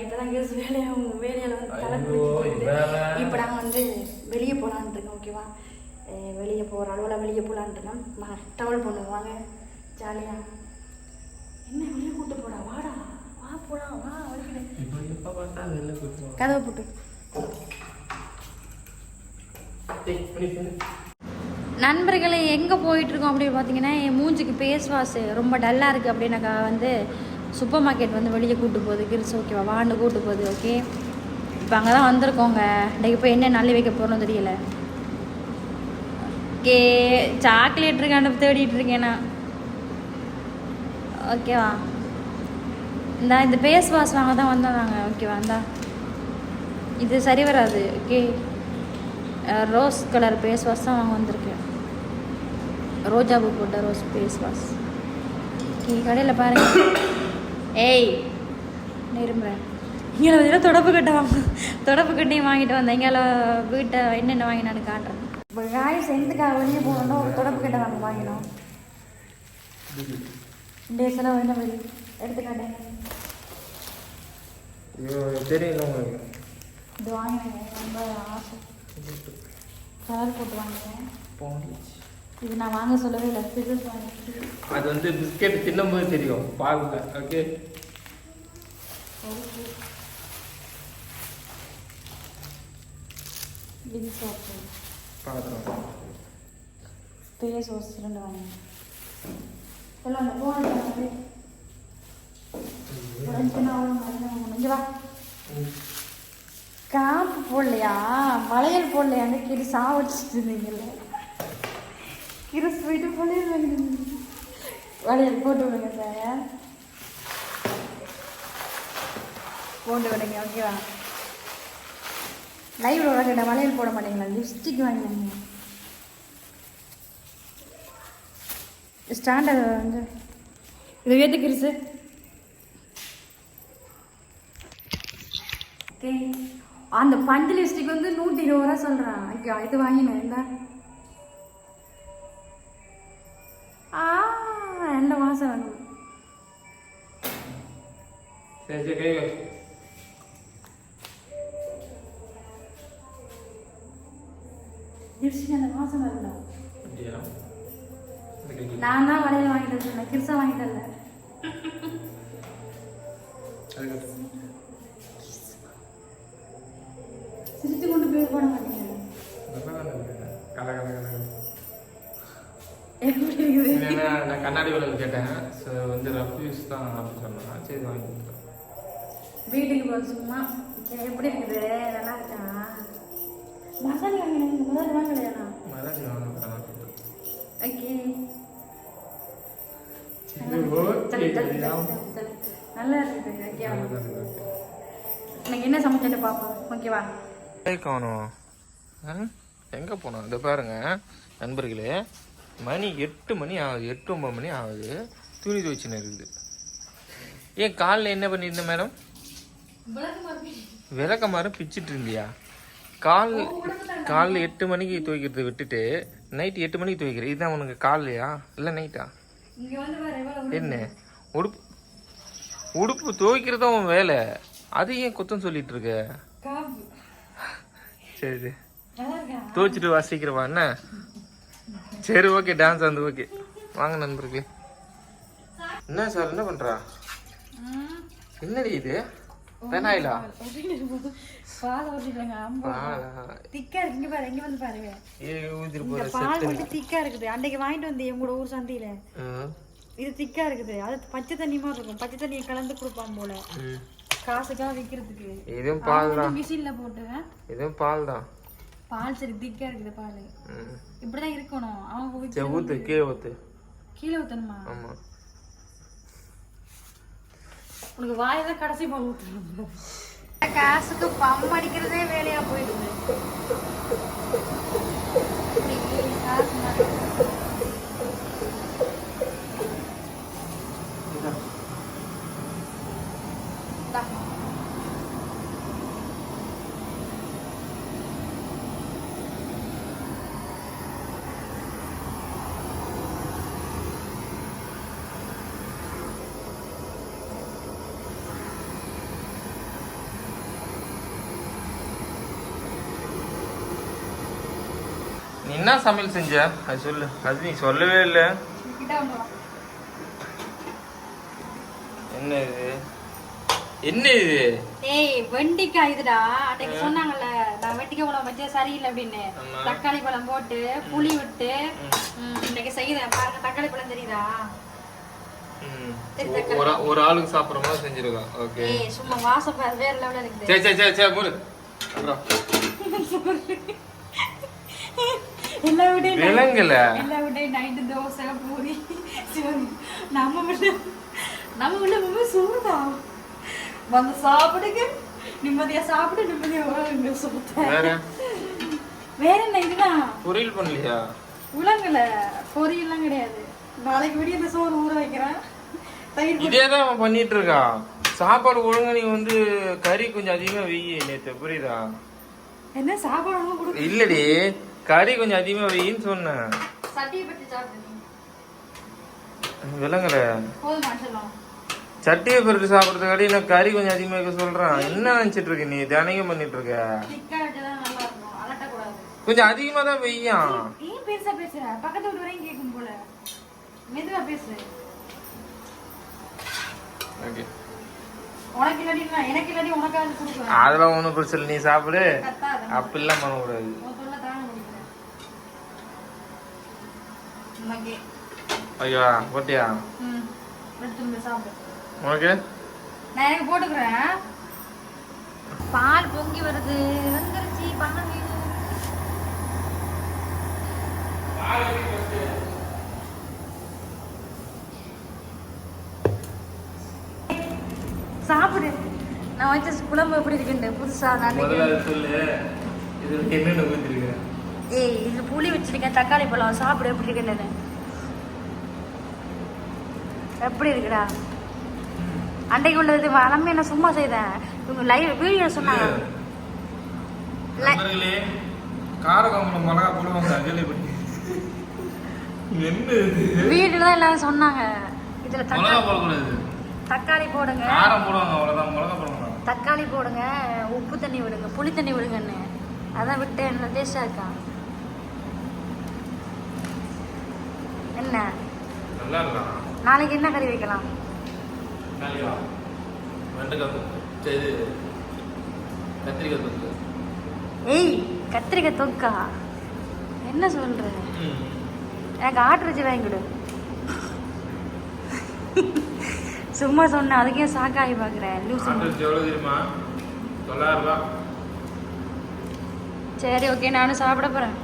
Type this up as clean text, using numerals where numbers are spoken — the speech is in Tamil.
இப்போ தான் கேஸ் வேலையில் வந்து தலைப்பு இப்போ நாங்கள் வந்து வெளியே போகலான்ட்டு இருக்கோம். ஓகேவா, வெளியே போகிற அளவில் வெளியே போகலான்ட்டு இருக்கோம். டவல் பண்ணுவாங்க ஜாலியாக. என்ன வெளியே கூப்பிட்டு போடா, வாடா வா போகலாம் வா. கதவை போட்டு நண்பர்களை எங்கே போயிட்டுருக்கோம் அப்படின்னு பார்த்தீங்கன்னா, என் மூஞ்சிக்கு ஃபேஸ் வாஷ் ரொம்ப டல்லாக இருக்குது அப்படின்னாக்கா வந்து சூப்பர் மார்க்கெட் வந்து வெளியே கூப்பிட்டு போகுது கிரிஸ். ஓகேவா, வாண்டு கூப்பிட்டு போகுது. ஓகே, இப்போ அங்கே தான் வந்திருக்கோங்க. இன்றைக்கி போய் என்ன நல்ல வைக்க போகிறோம் தெரியல. ஓகே, சாக்லேட் இருக்கான்னு தேடிட்டு இருக்கேன் நான். ஓகேவா, இந்த ஃபேஸ் வாஷ் வாங்க தான் வந்தோம் நாங்கள். ஓகேவா, இது சரி வராது. Okay, rose colour face wash தான் வாங்க வந்திருக்கேன். ரோஜா பூ போட்ட ரோஸ் ஃபேஸ் வாஷ். ஓகே, கடையில் பாருங்கள். ஏய் நிரும்புகிறேன். இங்கே வந்து தொடப்பு கட்டை தொடப்பு கட்டையும் வாங்கிட்டு வந்தேன். இங்கே வீட்டை என்னென்ன வாங்கினான்னு காட்டுறேன். இப்போ காய் சென்ட்டுக்காக வெளியே போகணுன்னா ஒரு தொடப்பு கட்டை வாங்கினோம். டேஸெல்லாம் என்ன வெளியே எடுத்துக்காட்டேன். தெரியல, இது வாங்கினேன். ரொம்ப ஆசை கலர் போட்டு வாங்கினேன். இது நான் வாங்க சொல்லவே இல்லை. பிசஸ் வாங்கிட்டு அது வந்து பிஸ்கெட் தின்னும்போது தெரியும் பால்ல. ஓகே ஓகே, இது சோப்பு பார்க்குறோம். ஃபேஸ் வாஷ் 2 வாங்கினேன். எல்லாம் அந்த போன இங்கே வா. காப்பு போடலையா, வளையல் போடலையான்னு கேட்டு சாவடிச்சுட்டு இருந்தீங்கல்ல. கிரஸ் போயிட்டு வளையல் போட்டு விடுங்க சார், போட்டு விடுங்க. ஓகேவா, லைவ்ல உலகிட்ட வளையல் போட மாட்டீங்களா? லிப்ஸ்டிக் வாங்கினாங்க. ஸ்டாண்டர்ட் வந்து இது ஏற்று கிரிஸு. ஓகே, அந்த பஞ்சு லிப்ஸ்டிக் வந்து 120 ரூபா சொல்கிறான். ஓகே, இது வாங்கினேன். இந்த என்ன மாதம் வாங்கணும். லிப்ஸ்டிக் அந்த மாதம் வரணும். நான் தான் வளையல் வாங்கிட்டு இருந்தேன், கிருசா வாங்கிட்டு இல்லை. சிரிச்சு கொண்டு போய் போட மாட்டேங்க. நான் கண்ணாடி வளையல் கேட்டேன். ஸோ வந்து ரஃப் யூஸ் தான் அப்படின்னு சொன்னேன். சரி வாங்கி கொடுத்தேன். வீட்டுக்கு போக சும்மா எப்படி இருக்குது, நல்லா இருக்கா? மசாலா வாங்கினேன், முதல்ல வாங்கலையா? மசாலா வாங்க. ஓகே, நல்லா இருக்குது. ஓகேவா, இன்னைக்கு என்ன சமைச்சிட்டு பார்ப்போம். ஓகேவா, காணும் எங்கே போனோம்? இதை பாருங்க நண்பர்களே, மணி 8 மணி ஆகுது, 8-9 மணி ஆகுது. துணி துவைச்சுன்னு இருக்குது. ஏன் காலில் என்ன பண்ணியிருந்தேன் மேடம்? விளக்க மரம் பிச்சுட்டு இருந்தியா? காலைல 8 மணிக்கு துவைக்கிறத விட்டுட்டு நைட்டு 8 மணிக்கு துவைக்கிறேன். இதுதான் உனக்கு காலையா இல்லை நைட்டா? என்ன உடுப்பு துவைக்கிறதா உன் வேலை, அது ஏன் குத்தம் சொல்லிட்டு இருக்க? சரி துவைச்சிட்டு வாசிக்கிறவா என்ன? சரி ஓகே, டான்ஸ் வந்து ஓகே. வாங்க நண்பர்களே. என்ன சார் என்ன பண்றா? என்னடி இது? பெனாயிலா? திக்கா இருக்குது. அன்னைக்கு வாங்கிட்டு வந்து எங்களோட ஊர் சந்தையில இது திக்கா இருக்குது. அது பச்சை தண்ணி மாதிரி இருக்கும். பச்சை தண்ணியை கலந்து கொடுப்பான் போல காசுக்காக விக்கிறதுக்கு. இதுவும் பால் தான், மிஷின்ல போட்டு. இதுவும் பால் தான். பால் சரி திக்கா இருக்குது பால். இப்படிதான் இருக்கணும். அவங்க ஊத்து, கீழே ஊத்து. கீழே ஊத்தணுமா? ஆமா, உனக்கு வாயதான் கடைசி பால் ஊத்தணும். காசுக்கு பம் அடிக்கிறதே வேலையா போயிடுது. என்ன சமையல் செஞ்ச அது சொல்லு. அது நீ சொல்லவே இல்லை. கிட்ட வந்து வா. என்ன இது? என்ன இது? ஏய் வெண்டிக்காய் இதுடா. அன்னைக்கு சொன்னாங்கல்ல நான் வெண்டிக்காய் குழம்பு வச்சா சரியில்லை அப்படின்னு. தக்காளி பழம் போட்டு புளி விட்டு இன்னைக்கு செய்யுறேன் பாருங்க. தக்காளி பழம் தெரியுதா? ஒரு ஆளுக்கு சாப்பிடுற மாதிரி செஞ்சிருக்கோம். ஓகே. ஏய் சும்மா வாசம் வேற லெவல்ல இருக்குது. சே சே சே சே மூடு. எல்லா விலங்கல நைட்டு தோசை பூரி நம்ம வீட்டுல சூடா வந்து சாப்பிடுங்க. நிம்மதியா சாப்பிடு, நிம்மதியா வேற வேற என்ன இதுதான். பொரியல் பண்ணலையா? உலங்கல பொரியல்லாம் கிடையாது. நாளைக்கு விடிய இந்த சோறு ஊற வைக்கிறேன். இதேதான் அவன் பண்ணிட்டு இருக்கான். சாப்பாடு ஒழுங்கா நீ வந்து கறி கொஞ்சம் அதிகமா வெய்யி. நேத்து புரியுதா? என்ன சாப்பாடு இல்லடி, கறி கொஞ்சம் அதிகமா வெயின்னு சொன்னேன். சட்டியை பற்றி சாப்பிடு. விலங்கல போதுமா சொல்லலாம். சட்டியை பருட்டு சாப்பிட்றதுக்காடி நான் கறி கொஞ்சம் அதிகமா வைக்க சொல்றேன். என்ன நினைச்சிட்டு இருக்க நீ? தினைக்கும் பண்ணிட்டு இருக்க. கொஞ்சம் அதிகமா தான் வெய்யான். ஏன் பெருசா பேசுற? பக்கத்து வீட்டு வரையும் கேட்கும் போல. மெதுவா பேசு. ஓகே. உனக்கு இல்லாட்டி எனக்கு இல்லாட்டி உனக்காவது கொடுக்குறேன். அதெல்லாம் ஒன்றும் பிரச்சனை. நீ சாப்பிடு. அப்படிலாம் பண்ணக்கூடாது. ஐயோ போட்டியா? உனக்கு நான் எனக்கு போட்டுக்கிறேன். பால் பொங்கி வருது. வந்துருச்சு பண்ண சாப்பிடு. நான் வச்ச குழம்பு எப்படி இருக்குன்னு புதுசா சொல்லு. இது என்னென்ன ஊத்திருக்கேன்? ஏய் இது புளி வச்சிருக்கேன், தக்காளி பழம். சாப்பிடு எப்படி இருக்குன்னு. எப்படி இருக்குடா? அன்றைக்கு உள்ளது வளமே என்ன சும்மா செய்தேன். இவங்க லைவ் வீடியோ சொன்னாங்க. காரகம்பளம் மிளகா போடுவாங்க. வீட்டுல தான் எல்லாரும் சொன்னாங்க. இதுல போடக்கூடாது, தக்காளி போடுங்க, காரம் போடுவாங்க. அவ்வளவுதான், மிளகா போடுவாங்க. தக்காளி போடுங்க, உப்பு தண்ணி விடுங்க, புளி தண்ணி விடுங்கன்னு. அதான் விட்டு என்ன டேஸ்டா இருக்கா என்ன? நல்லா இருக்கலாம். நாளைக்கு என்ன கறி வைக்கலாம்? ஏய் கத்திரிக்காய் தொக்கா? என்ன சொல்ற? எனக்கு ஆட்டு வாங்கிடு. சும்மா சொன்ன அதுக்கே சாக்காகி பாக்குறேன். சரி ஓகே, நானும் சாப்பிட போறேன்.